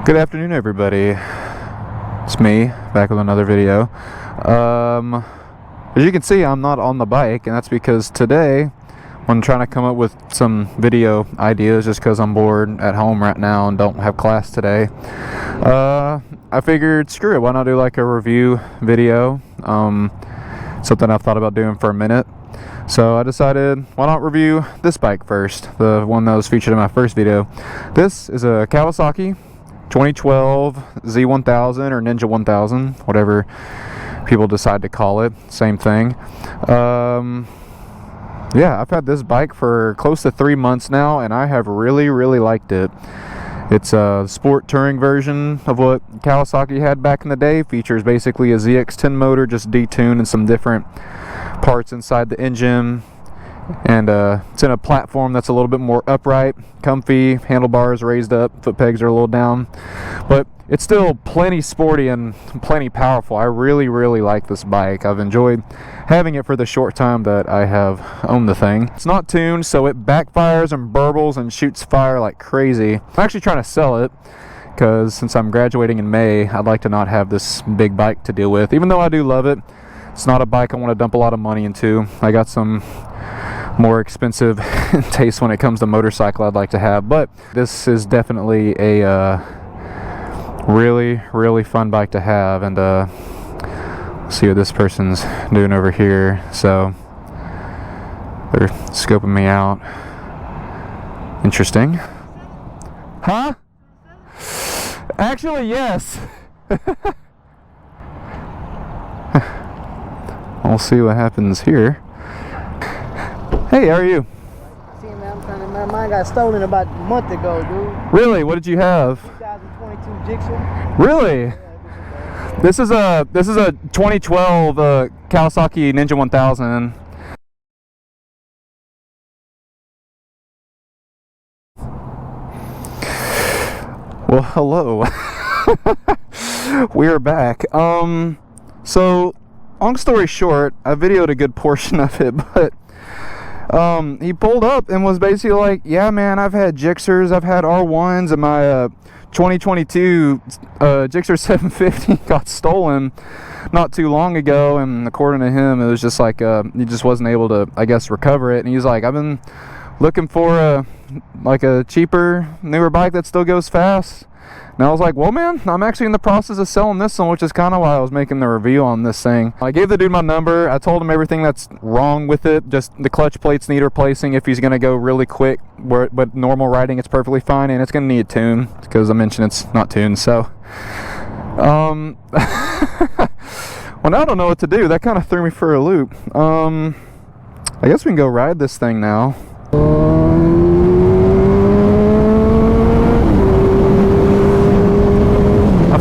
Good afternoon, everybody. It's me, back with another video. As you can see, I'm not on the bike, and that's because today I'm trying to come up with some video ideas just because I'm bored at home right now and don't have class today. I figured, screw it, why not do like a review video? Something I've thought about doing for a minute. So I decided, why not review this bike first, the one that was featured in my first video. This is a Kawasaki 2012 Z1000 or Ninja 1000, whatever people decide to call it, same thing. Yeah, I've had this bike for close to 3 months now, and I have really liked it. It's a sport touring version of what Kawasaki had back in the day. Features basically a ZX10 motor, just detuned, and some different parts inside the engine. And it's in a platform that's a little bit more upright, comfy, handlebars raised up, foot pegs are a little down, but it's still plenty sporty and plenty powerful. I really like this bike. I've enjoyed having it for the short time that I have owned the thing. It's not tuned, so it backfires and burbles and shoots fire like crazy. I'm actually trying to sell it because since I'm graduating in May, I'd like to not have this big bike to deal with. Even though I do love it, it's not a bike I want to dump a lot of money into. I got some more expensive taste when it comes to motorcycle I'd like to have, but this is definitely a really fun bike to have. And see what this person's doing over here. So they're scoping me out. Interesting. Huh? Actually, yes. We'll see what happens here. Hey, how are you? See, man, mine got stolen about a month ago, dude. Really? What did you have? 2022 Jigsaw. Really? Yeah, This is a 2012 Kawasaki Ninja 1000. Well, hello. We are back. So long story short, I videoed a good portion of it, but he pulled up and was basically like, yeah man, I've had Gixxers, I've had R1s, and my 2022 Gixxer 750 got stolen not too long ago, and according to him it was just like he just wasn't able to, I guess, recover it. And he's like, I've been looking for a cheaper, newer bike that still goes fast. And I was like, well man, I'm actually in the process of selling this one, which is kind of why I was making the review on this thing. I gave the dude my number. I told him everything that's wrong with it. Just the clutch plates need replacing if he's going to go really quick, but normal riding it's perfectly fine, and it's going to need a tune because I mentioned it's not tuned. So well, now I don't know what to do. That kind of threw me for a loop. I guess we can go ride this thing now.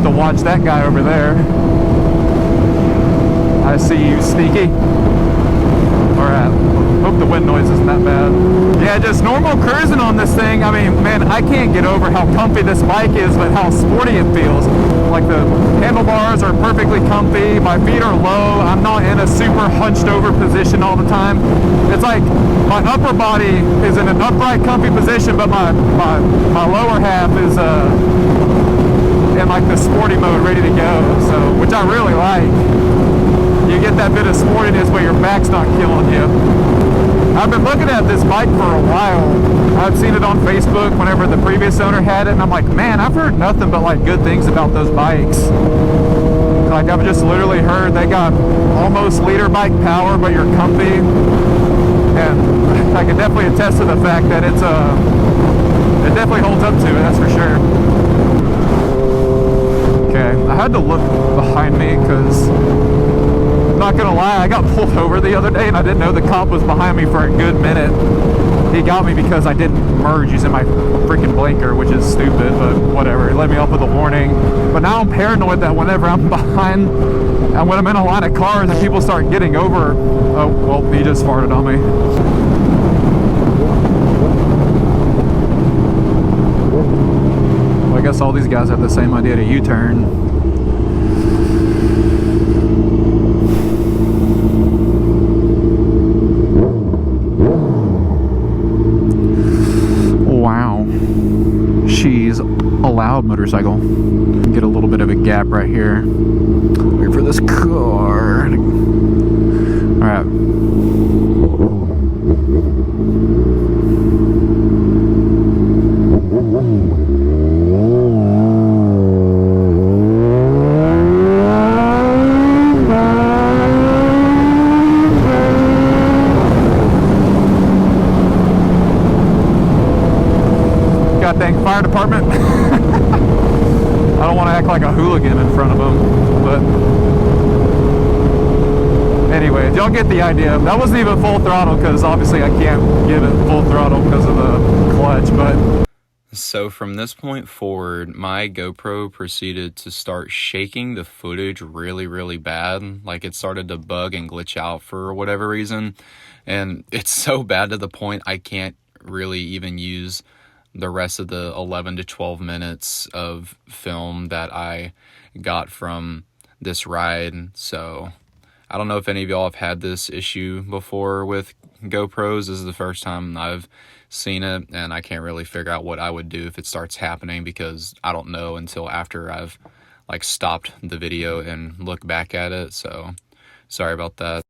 To watch that guy over there. I see you, sneaky. Alright, hope the wind noise isn't that bad. Yeah, just normal cruising on this thing. I mean, man, I can't get over how comfy this bike is, but how sporty it feels. Like the handlebars are perfectly comfy, my feet are low, I'm not in a super hunched over position all the time. It's like my upper body is in an upright comfy position, but my lower half is in like the sporty mode, ready to go, so, which I really like. You get that bit of sportiness but your back's not killing you. I've been looking at this bike for a while. I've seen it on Facebook whenever the previous owner had it, and I'm like, man, I've heard nothing but like good things about those bikes. Like, I've just literally heard they got almost liter bike power, but you're comfy, and I can definitely attest to the fact that it's it definitely holds up to it, that's for sure. Okay, I had to look behind me because, I'm not gonna lie, I got pulled over the other day and I didn't know the cop was behind me for a good minute. He got me because I didn't merge using my freaking blinker, which is stupid, but whatever. He let me off with a warning. But now I'm paranoid that whenever I'm behind and when I'm in a line of cars and people start getting over, oh, well, he just farted on me. Well, I guess all these guys have the same idea to U-turn. motorcycle. Get a little bit of a gap right here. Wait for this car. All right. God dang fire department. I don't want to act like a hooligan in front of them, but anyway, y'all get the idea. That wasn't even full throttle because obviously I can't give it full throttle because of the clutch, but So from this point forward, my GoPro proceeded to start shaking the footage really bad. Like it started to bug and glitch out for whatever reason. And it's so bad to the point I can't really even use the rest of the 11 to 12 minutes of film that I got from this ride. So I don't know if any of y'all have had this issue before with GoPros. This is the first time I've seen it, and I can't really figure out what I would do if it starts happening because I don't know until after I've like stopped the video and looked back at it. So sorry about that.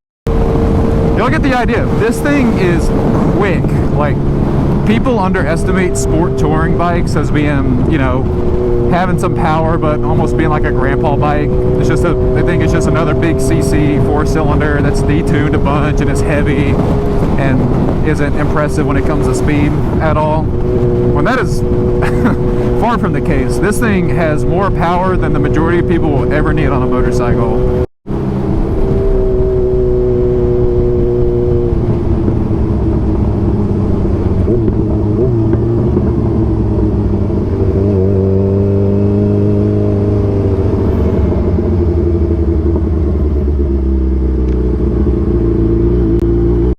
y'all get the idea. This thing is quick. Like, people underestimate sport touring bikes as being, you know, having some power, but almost being like a grandpa bike. It's just they think it's just another big CC 4-cylinder that's detuned a bunch and is heavy and isn't impressive when it comes to speed at all. When that is far from the case. This thing has more power than the majority of people will ever need on a motorcycle.